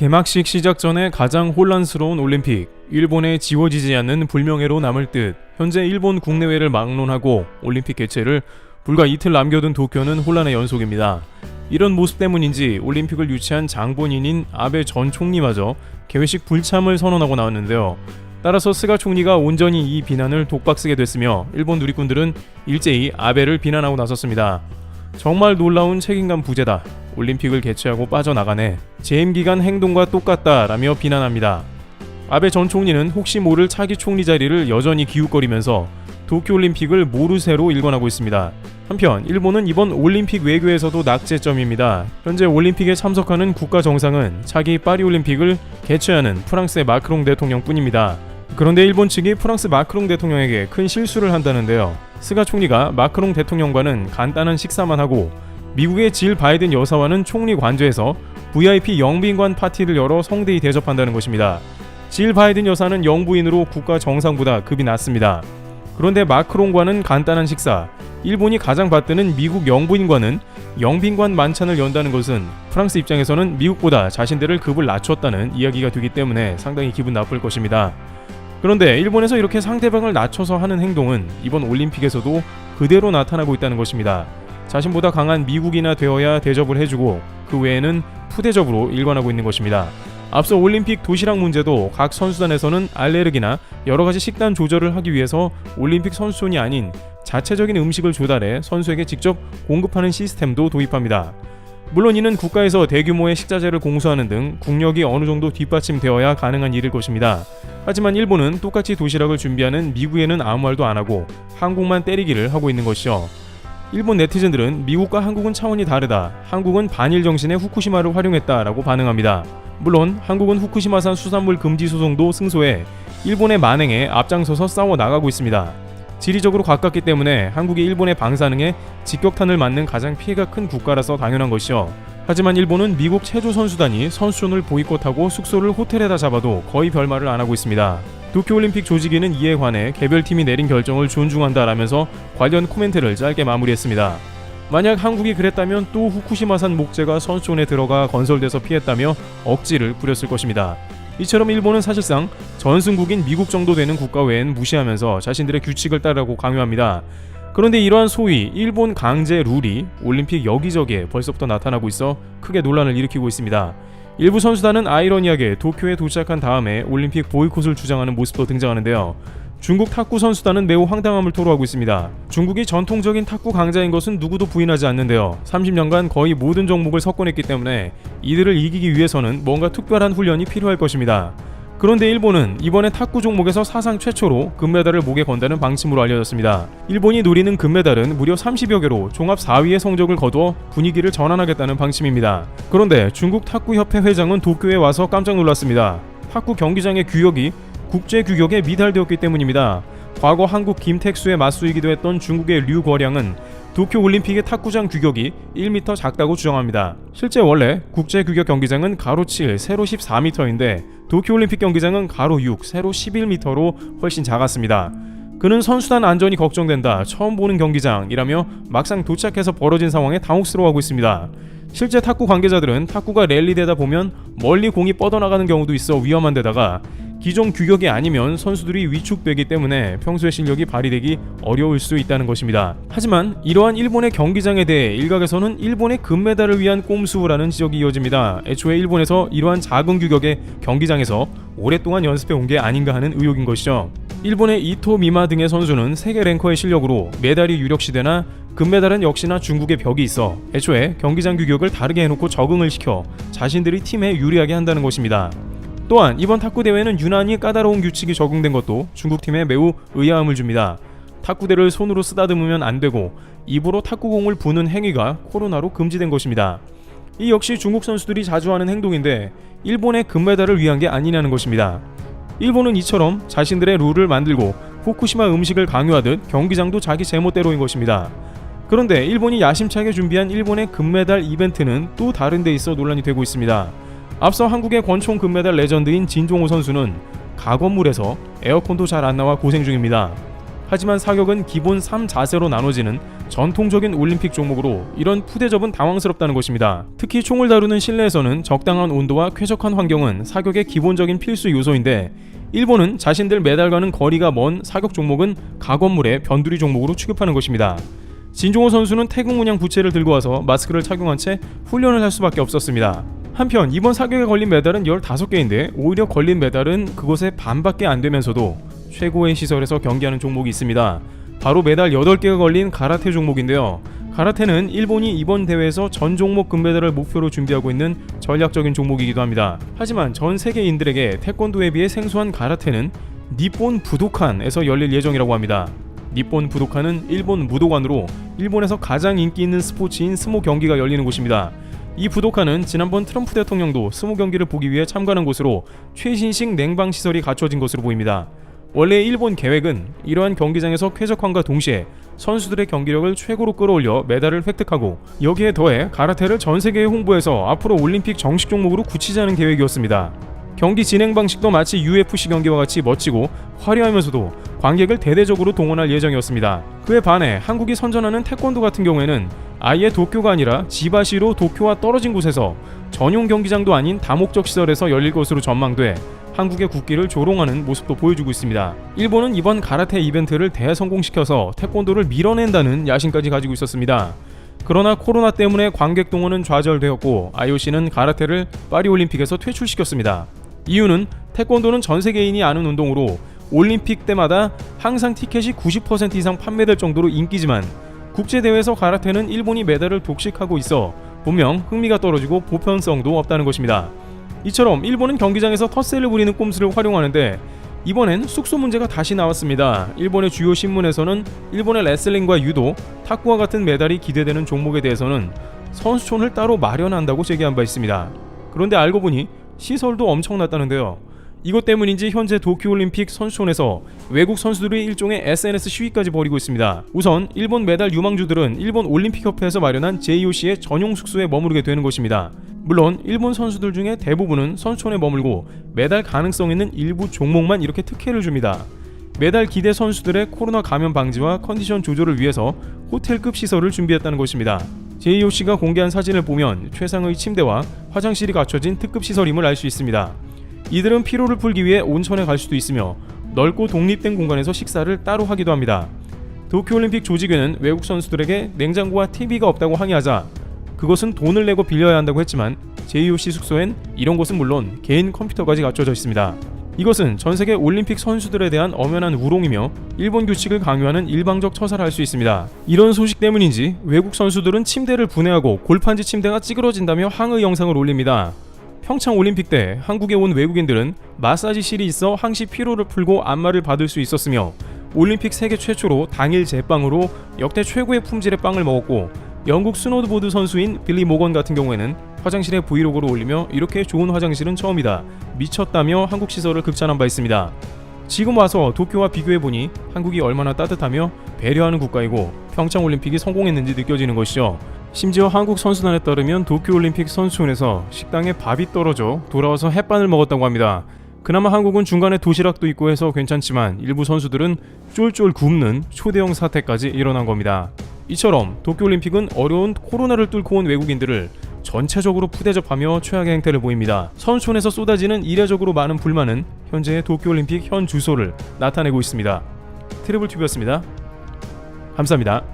개막식 시작 전에 가장 혼란스러운 올림픽, 일본에 지워지지 않는 불명예로 남을 듯. 현재 일본 국내외를 막론하고 올림픽 개최를 불과 이틀 남겨둔 도쿄는 혼란의 연속입니다. 이런 모습 때문인지 올림픽을 유치한 장본인인 아베 전 총리마저 개회식 불참을 선언하고 나왔는데요. 따라서 스가 총리가 온전히 이 비난을 독박쓰게 됐으며 일본 누리꾼들은 일제히 아베를 비난하고 나섰습니다. 정말 놀라운 책임감 부재다. 올림픽을 개최하고 빠져나가네. 재임 기간 행동과 똑같다라며 비난합니다. 아베 전 총리는 혹시 모를 차기 총리 자리를 여전히 기웃거리면서 도쿄올림픽을 모르쇠로 일관하고 있습니다. 한편 일본은 이번 올림픽 외교에서도 낙제점입니다. 현재 올림픽에 참석하는 국가 정상은 차기 파리올림픽을 개최하는 프랑스의 마크롱 대통령뿐입니다. 그런데 일본 측이 프랑스 마크롱 대통령에게 큰 실수를 한다는데요. 스가 총리가 마크롱 대통령과는 간단한 식사만 하고 미국의 질 바이든 여사와는 총리 관저에서 VIP 영빈관 파티를 열어 성대히 대접한다는 것입니다. 질 바이든 여사는 영부인으로 국가 정상보다 급이 낮습니다. 그런데 마크롱과는 간단한 식사, 일본이 가장 받드는 미국 영부인과는 영빈관 만찬을 연다는 것은 프랑스 입장에서는 미국보다 자신들을 급을 낮췄다는 이야기가 되기 때문에 상당히 기분 나쁠 것입니다. 그런데 일본에서 이렇게 상대방을 낮춰서 하는 행동은 이번 올림픽에서도 그대로 나타나고 있다는 것입니다. 자신보다 강한 미국이나 되어야 대접을 해주고 그 외에는 푸대접으로 일관하고 있는 것입니다. 앞서 올림픽 도시락 문제도 각 선수단에서는 알레르기나 여러가지 식단 조절을 하기 위해서 올림픽 선수촌이 아닌 자체적인 음식을 조달해 선수에게 직접 공급하는 시스템도 도입합니다. 물론 이는 국가에서 대규모의 식자재를 공수하는 등 국력이 어느 정도 뒷받침되어야 가능한 일일 것입니다. 하지만 일본은 똑같이 도시락을 준비하는 미국에는 아무 말도 안 하고 한국만 때리기를 하고 있는 것이죠. 일본 네티즌들은 미국과 한국은 차원이 다르다. 한국은 반일 정신의 후쿠시마를 활용했다라고 반응합니다. 물론 한국은 후쿠시마산 수산물 금지 소송도 승소해 일본의 만행에 앞장서서 싸워 나가고 있습니다. 지리적으로 가깝기 때문에 한국이 일본의 방사능에 직격탄을 맞는 가장 피해가 큰 국가라서 당연한 것이죠. 하지만 일본은 미국 체조 선수단이 선수촌을 보이콧하고 숙소를 호텔에다 잡아도 거의 별말을 안 하고 있습니다. 도쿄올림픽 조직위는 이에 관해 개별팀이 내린 결정을 존중한다라면서 관련 코멘트를 짧게 마무리했습니다. 만약 한국이 그랬다면 또 후쿠시마산 목재가 선수촌에 들어가 건설돼서 피했다며 억지를 부렸을 것입니다. 이처럼 일본은 사실상 전승국인 미국 정도 되는 국가 외엔 무시하면서 자신들의 규칙을 따르라고 강요합니다. 그런데 이러한 소위 일본 강제 룰이 올림픽 여기저기에 벌써부터 나타나고 있어 크게 논란을 일으키고 있습니다. 일부 선수단은 아이러니하게 도쿄에 도착한 다음에 올림픽 보이콧을 주장하는 모습도 등장하는데요. 중국 탁구 선수단은 매우 황당함을 토로하고 있습니다. 중국이 전통적인 탁구 강자인 것은 누구도 부인하지 않는데요. 30년간 거의 모든 종목을 석권했기 때문에 이들을 이기기 위해서는 뭔가 특별한 훈련이 필요할 것입니다. 그런데 일본은 이번에 탁구 종목에서 사상 최초로 금메달을 목에 건다는 방침으로 알려졌습니다. 일본이 노리는 금메달은 무려 30여 개로 종합 4위의 성적을 거두어 분위기를 전환하겠다는 방침입니다. 그런데 중국 탁구협회 회장은 도쿄에 와서 깜짝 놀랐습니다. 탁구 경기장의 규격이 국제 규격에 미달되었기 때문입니다. 과거 한국 김택수의 맞수이기도 했던 중국의 류거량은 도쿄올림픽의 탁구장 규격이 1m 작다고 주장합니다. 실제 원래 국제 규격 경기장은 가로 7, 세로 14m인데 도쿄올림픽 경기장은 가로 6, 세로 11m로 훨씬 작았습니다. 그는 선수단 안전이 걱정된다, 처음 보는 경기장이라며 막상 도착해서 벌어진 상황에 당혹스러워하고 있습니다. 실제 탁구 관계자들은 탁구가 랠리되다 보면 멀리 공이 뻗어나가는 경우도 있어 위험한 데다가 기존 규격이 아니면 선수들이 위축되기 때문에 평소의 실력이 발휘되기 어려울 수 있다는 것입니다. 하지만 이러한 일본의 경기장에 대해 일각에서는 일본의 금메달을 위한 꼼수라는 지적이 이어집니다. 애초에 일본에서 이러한 작은 규격의 경기장에서 오랫동안 연습해 온 게 아닌가 하는 의혹인 것이죠. 일본의 이토 미마 등의 선수는 세계 랭커의 실력으로 메달이 유력시되나 금메달은 역시나 중국의 벽이 있어 애초에 경기장 규격을 다르게 해놓고 적응을 시켜 자신들이 팀에 유리하게 한다는 것입니다. 또한 이번 탁구 대회는 유난히 까다로운 규칙이 적용된 것도 중국팀에 매우 의아함을 줍니다. 탁구대를 손으로 쓰다듬으면 안 되고 입으로 탁구공을 부는 행위가 코로나로 금지된 것입니다. 이 역시 중국 선수들이 자주 하는 행동인데 일본의 금메달을 위한 게 아니냐는 것입니다. 일본은 이처럼 자신들의 룰을 만들고 후쿠시마 음식을 강요하듯 경기장도 자기 제멋대로인 것입니다. 그런데 일본이 야심차게 준비한 일본의 금메달 이벤트는 또 다른 데 있어 논란이 되고 있습니다. 앞서 한국의 권총 금메달 레전드인 진종호 선수는 가건물에서 에어컨도 잘 안 나와 고생 중입니다. 하지만 사격은 기본 3자세로 나눠지는 전통적인 올림픽 종목으로 이런 푸대접은 당황스럽다는 것입니다. 특히 총을 다루는 실내에서는 적당한 온도와 쾌적한 환경은 사격의 기본적인 필수 요소인데 일본은 자신들 메달과는 거리가 먼 사격 종목은 가건물의 변두리 종목으로 취급하는 것입니다. 진종호 선수는 태극 문양 부채를 들고 와서 마스크를 착용한 채 훈련을 할 수밖에 없었습니다. 한편 이번 사격에 걸린 메달은 15개인데 오히려 걸린 메달은 그것의 반밖에 안 되면서도 최고의 시설에서 경기하는 종목이 있습니다. 바로 메달 8개가 걸린 가라테 종목인데요. 가라테는 일본이 이번 대회에서 전 종목 금메달을 목표로 준비하고 있는 전략적인 종목이기도 합니다. 하지만 전 세계인들에게 태권도에 비해 생소한 가라테는 니폰 부도칸에서 열릴 예정이라고 합니다. 니폰 부도칸은 일본 무도관으로 일본에서 가장 인기 있는 스포츠인 스모 경기가 열리는 곳입니다. 이 부도칸은 지난번 트럼프 대통령도 스모 경기를 보기 위해 참가하는 곳으로 최신식 냉방 시설이 갖춰진 것으로 보입니다. 원래 일본 계획은 이러한 경기장에서 쾌적함과 동시에 선수들의 경기력을 최고로 끌어올려 메달을 획득하고 여기에 더해 가라테를 전 세계에 홍보해서 앞으로 올림픽 정식 종목으로 굳히자는 계획이었습니다. 경기 진행 방식도 마치 UFC 경기와 같이 멋지고 화려하면서도 관객을 대대적으로 동원할 예정이었습니다. 그에 반해 한국이 선전하는 태권도 같은 경우에는 아예 도쿄가 아니라 지바시로 도쿄와 떨어진 곳에서 전용 경기장도 아닌 다목적 시설에서 열릴 것으로 전망돼 한국의 국기를 조롱하는 모습도 보여주고 있습니다. 일본은 이번 가라테 이벤트를 대성공시켜서 태권도를 밀어낸다는 야심까지 가지고 있었습니다. 그러나 코로나 때문에 관객 동원은 좌절되었고 IOC는 가라테를 파리올림픽에서 퇴출시켰습니다. 이유는 태권도는 전 세계인이 아는 운동으로 올림픽 때마다 항상 티켓이 90% 이상 판매될 정도로 인기지만 국제대회에서 가라테는 일본이 메달을 독식하고 있어 분명 흥미가 떨어지고 보편성도 없다는 것입니다. 이처럼 일본은 경기장에서 텃세를 부리는 꼼수를 활용하는데 이번엔 숙소 문제가 다시 나왔습니다. 일본의 주요 신문에서는 일본의 레슬링과 유도, 탁구와 같은 메달이 기대되는 종목에 대해서는 선수촌을 따로 마련한다고 제기한 바 있습니다. 그런데 알고 보니 시설도 엄청났다는데요. 이것 때문인지 현재 도쿄올림픽 선수촌에서 외국 선수들이 일종의 SNS 시위까지 벌이고 있습니다. 우선 일본 메달 유망주들은 일본 올림픽협회에서 마련한 JOC의 전용 숙소에 머무르게 되는 것입니다. 물론 일본 선수들 중에 대부분은 선수촌에 머물고 메달 가능성 있는 일부 종목만 이렇게 특혜를 줍니다. 메달 기대 선수들의 코로나 감염 방지와 컨디션 조절을 위해서 호텔급 시설을 준비했다는 것입니다. JOC가 공개한 사진을 보면 최상의 침대와 화장실이 갖춰진 특급 시설임을 알 수 있습니다. 이들은 피로를 풀기 위해 온천에 갈 수도 있으며 넓고 독립된 공간에서 식사를 따로 하기도 합니다. 도쿄올림픽 조직위는 외국 선수들에게 냉장고와 TV가 없다고 항의하자 그것은 돈을 내고 빌려야 한다고 했지만 JOC 숙소엔 이런 것은 물론 개인 컴퓨터까지 갖춰져 있습니다. 이것은 전세계 올림픽 선수들에 대한 엄연한 우롱이며 일본 규칙을 강요하는 일방적 처사를 할 수 있습니다. 이런 소식 때문인지 외국 선수들은 침대를 분해하고 골판지 침대가 찌그러진다며 항의 영상을 올립니다. 평창 올림픽 때 한국에 온 외국인들은 마사지실이 있어 항시 피로를 풀고 안마를 받을 수 있었으며 올림픽 세계 최초로 당일 제빵으로 역대 최고의 품질의 빵을 먹었고 영국 스노드보드 선수인 빌리 모건 같은 경우에는 화장실에 브이로그를 올리며 이렇게 좋은 화장실은 처음이다, 미쳤다며 한국 시설을 극찬한 바 있습니다. 지금 와서 도쿄와 비교해보니 한국이 얼마나 따뜻하며 배려하는 국가이고 평창올림픽이 성공했는지 느껴지는 것이죠. 심지어 한국 선수단에 따르면 도쿄올림픽 선수촌에서 식당에 밥이 떨어져 돌아와서 햇반을 먹었다고 합니다. 그나마 한국은 중간에 도시락도 있고 해서 괜찮지만 일부 선수들은 쫄쫄 굶는 초대형 사태까지 일어난 겁니다. 이처럼 도쿄올림픽은 어려운 코로나를 뚫고 온 외국인들을 전체적으로 푸대접하며 최악의 행태를 보입니다. 선수촌에서 쏟아지는 이례적으로 많은 불만은 현재의 도쿄올림픽 현 주소를 나타내고 있습니다. 트리블 튜브였습니다. 감사합니다.